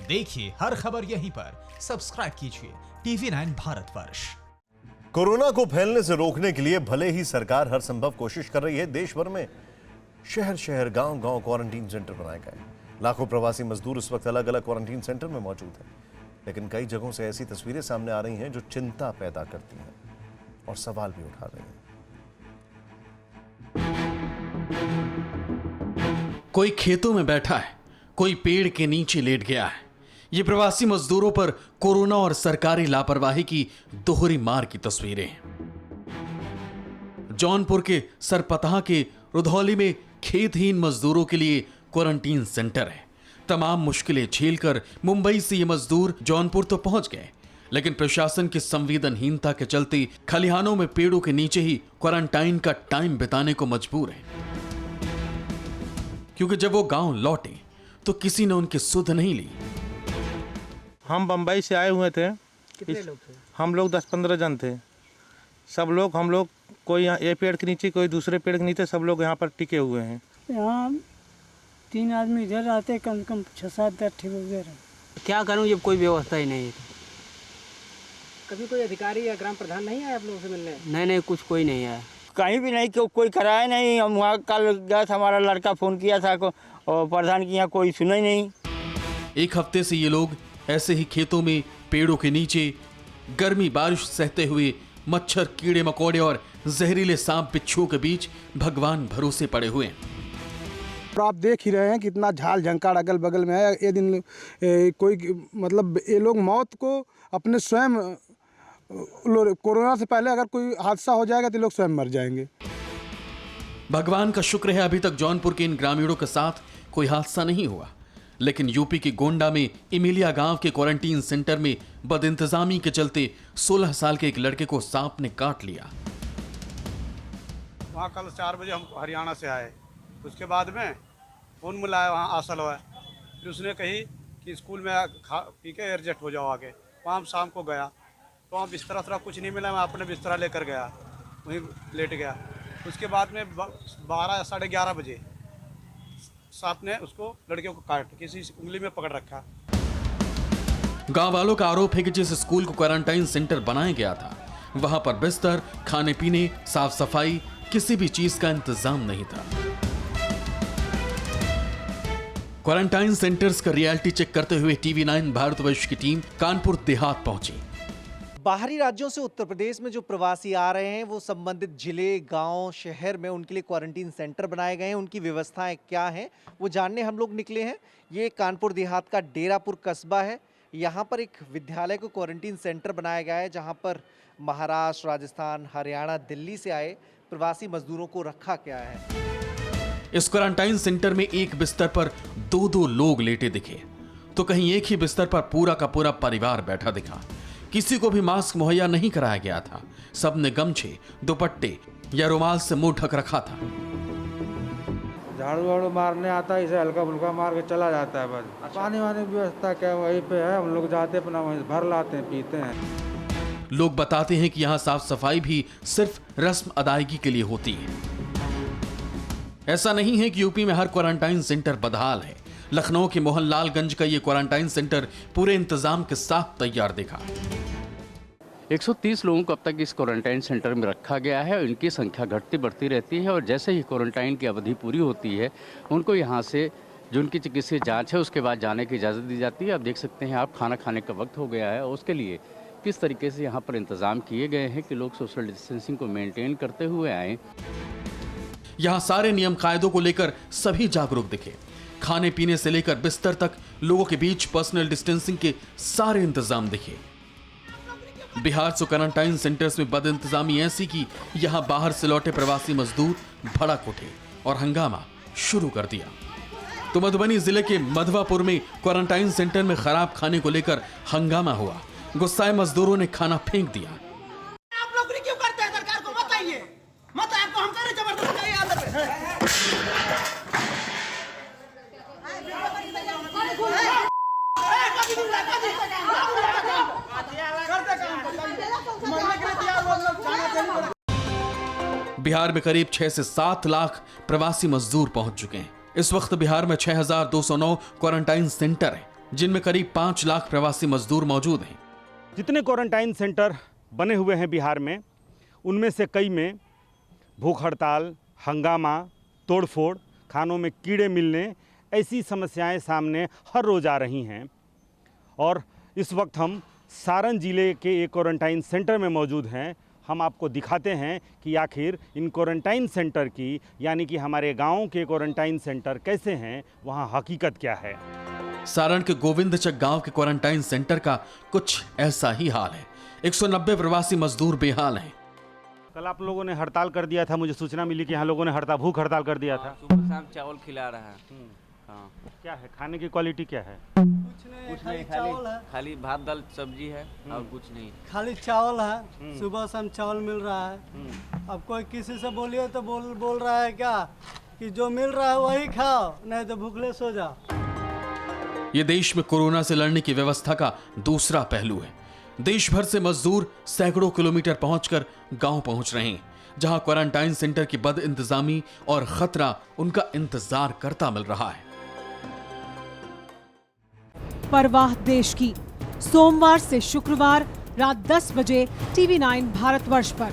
देखिए हर खबर यहीं पर, सब्सक्राइब कीजिए TV9 भारतवर्ष। कोरोना को फैलने से रोकने के लिए भले ही सरकार हर संभव कोशिश कर रही है, देश भर में शहर शहर गांव गांव क्वारंटीन सेंटर बनाए गए। लाखों प्रवासी मजदूर इस वक्त अलग अलग क्वारंटीन सेंटर में मौजूद हैं, लेकिन कई जगहों से ऐसी तस्वीरें सामने आ रही हैं जो चिंता पैदा करती हैं और सवाल भी उठा रही हैं। कोई खेतों में बैठा है, कोई पेड़ के नीचे लेट गया है। ये प्रवासी मजदूरों पर कोरोना और सरकारी लापरवाही की दोहरी मार की तस्वीरें हैं। जौनपुर के सरपतहा के रुधौली में खेतहीन मजदूरों के लिए क्वारंटीन सेंटर है। तमाम मुश्किलें झेलकर मुंबई से ये मजदूर जौनपुर तो पहुंच गए, लेकिन प्रशासन की संवेदनहीनता के चलते खलिहानों में पेड़ों के नीचे ही क्वारंटाइन का टाइम बिताने को मजबूर हैं। क्योंकि जब वो गांव लौटे तो किसी ने उनकी सुध नहीं ली। हम बम्बई से आए हुए थे। कितने लोग थे? हम लोग 10-15 जन थे। सब लोग हम लोग कोई यहाँ एक पेड़ के नीचे, कोई दूसरे पेड़ के नीचे, सब लोग यहाँ पर टिके हुए हैं। यहाँ 3 आदमी इधर आते, कम से कम 6-7 ठीक उधर है। क्या करूँ जब कोई व्यवस्था ही नहीं है। कभी कोई अधिकारी या ग्राम प्रधान नहीं आया आप लोगों से मिलने? नहीं, कुछ कोई नहीं आया। कहीं भी नहीं, कोई कराया नहीं। हम वहाँ कल गया था, हमारा लड़का फ़ोन किया था और प्रधान की यहाँ कोई सुना ही नहीं। एक हफ्ते से ये लोग ऐसे ही खेतों में, पेड़ों के नीचे, गर्मी बारिश सहते हुए मच्छर, कीड़े मकोड़े और जहरीले सांप बिच्छुओं के बीच भगवान भरोसे पड़े हुए हैं। आप देख ही रहे हैं कितना झाल झंकार अगल बगल में है। ये दिन कोई मतलब ये लोग मौत को अपने स्वयं, कोरोना से पहले अगर कोई हादसा हो जाएगा तो लोग स्वयं मर जाएंगे। भगवान का शुक्र है अभी तक जौनपुर के इन ग्रामीणों के साथ कोई हादसा नहीं हुआ, लेकिन यूपी के गोंडा में इमिलिया गांव के क्वारंटीन सेंटर में बदइंतजामी के चलते 16 साल के एक लड़के को सांप ने काट लिया। वहाँ कल 4 बजे हम हरियाणा से आए। उसके बाद में फ़ोन मिलाया वहाँ आसल हुआ, फिर उसने कही कि स्कूल में खा पी के एडजस्ट हो जाओ आगे। वहाँ हम शाम को गया तो वहाँ बिस्तरा कुछ नहीं मिला। मैं अपने बिस्तरा लेकर गया, वहीं लेट गया। उसके बाद में 12 या 11:30 बजे सांप ने उसको, लड़के को काट किसी उंगली में पकड़ रखा। गांव वालों का आरोप है कि जिस स्कूल को क्वारंटाइन सेंटर बनाया गया था, वहां पर बिस्तर, खाने पीने, साफ सफाई, किसी भी चीज का इंतजाम नहीं था। क्वारंटाइन सेंटर्स का रियलिटी चेक करते हुए TV9 भारतवर्ष की टीम कानपुर देहात पहुंची। बाहरी राज्यों से उत्तर प्रदेश में जो प्रवासी आ रहे हैं वो संबंधित जिले, गांव, शहर में उनके लिए क्वारंटीन सेंटर बनाए गए हैं। उनकी व्यवस्थाएं क्या हैं वो जानने हम लोग निकले हैं। ये कानपुर देहात का डेरापुर कस्बा है। यहाँ पर एक विद्यालय को क्वारंटीन सेंटर बनाया गया है, जहाँ पर महाराष्ट्र, राजस्थान, हरियाणा, दिल्ली से आए प्रवासी मजदूरों को रखा गया है। इस क्वारंटाइन सेंटर में एक बिस्तर पर 2-2 लोग लेटे दिखे, तो कहीं एक ही बिस्तर पर पूरा का पूरा परिवार बैठा दिखा। किसी को भी मास्क मुहैया नहीं कराया गया था। सबने गमछे, दुपट्टे या रुमाल से मुंह ढक रखा था। झाड़ू वाड़ू मारने आता है, इसे हल्का फुल्का मार के चला जाता है बस। पानी वानी व्यवस्था क्या वहीं पे है, हम लोग जाते अपना वहीं भर लाते हैं, पीते हैं। लोग बताते हैं कि यहाँ साफ सफाई भी सिर्फ रस्म अदायगी के लिए होती है। ऐसा नहीं है कि यूपी में हर क्वारंटाइन सेंटर बदहाल है। लखनऊ के मोहनलालगंज का ये क्वारंटाइन सेंटर पूरे इंतजाम के साथ तैयार दिखा। 130 लोगों को अब तक इस क्वारंटाइन सेंटर में रखा गया है और इनकी संख्या घटती बढ़ती रहती है। और जैसे ही क्वारंटाइन की अवधि पूरी होती है, उनको यहाँ से जो उनकी चिकित्सीय जांच है उसके बाद जाने की इजाज़त दी जाती है। अब देख सकते हैं आप, खाना खाने का वक्त हो गया है और उसके लिए किस तरीके से यहाँ पर इंतज़ाम किए गए हैं कि लोग सोशल डिस्टेंसिंग को मेंटेन करते हुए आएँ। यहाँ सारे नियम कायदों को लेकर सभी जागरूक दिखे। खाने पीने से लेकर बिस्तर तक लोगों के बीच पर्सनल डिस्टेंसिंग के सारे इंतजाम दिखे। बिहार से क्वारंटाइन सेंटर्स में बदइंतजामी ऐसी कि यहां बाहर से लौटे प्रवासी मजदूर भड़क उठे और हंगामा शुरू कर दिया। तो मधुबनी जिले के मधवापुर में क्वारंटाइन सेंटर में खराब खाने को लेकर हंगामा हुआ। गुस्साए मजदूरों ने खाना फेंक दिया। आप लोग क्यों करते हैं? सरकार को बताइए, मत आपको हम करे जबरदस्ती आदत है। बिहार में करीब 6 से 7 लाख प्रवासी मजदूर पहुंच चुके हैं। इस वक्त बिहार में 6209 क्वारंटाइन सेंटर हैं। जिनमें करीब 5 लाख प्रवासी मजदूर मौजूद हैं। जितने क्वारंटाइन सेंटर बने हुए हैं बिहार में, उनमें से कई में भूख हड़ताल, हंगामा, तोड़फोड़, खानों में कीड़े मिलने, ऐसी समस्याएं सामने हर रोज़ आ रही हैं। और इस वक्त हम सारण जिले के एक क्वारंटाइन सेंटर में मौजूद हैं। हम आपको दिखाते हैं कि आखिर इन क्वारंटाइन सेंटर की, यानी कि हमारे गाँव के क्वारंटाइन सेंटर कैसे हैं, वहाँ हकीकत क्या है। सारण के गोविंदचक गांव के क्वारंटाइन सेंटर का कुछ ऐसा ही हाल है। 190 प्रवासी मजदूर बेहाल हैं। कल आप लोगों ने हड़ताल कर दिया था, मुझे सूचना मिली कि यहाँ लोगों ने भूख हड़ताल कर दिया था। सुबह शाम चावल खिला रहा है। हाँ, क्या है खाने की क्वालिटी क्या है? कुछ नहीं, खाली भात दाल सब्जी है और कुछ नहीं, खाली चावल है। सुबह शाम चावल मिल रहा है। अब कोई किसी से बोलिए तो बोल रहा है क्या कि जो मिल रहा है वही खाओ, नहीं तो भूखले सो जाओ। ये देश में कोरोना से लड़ने की व्यवस्था का दूसरा पहलू है। देश भर से मजदूर सैकड़ों किलोमीटर पहुंचकर गांव पहुंच रहे हैं, जहां क्वारंटाइन सेंटर की बद इंतजामी और खतरा उनका इंतजार करता मिल रहा है। परवाह देश की, सोमवार से शुक्रवार रात 10 बजे TV9 भारतवर्ष पर।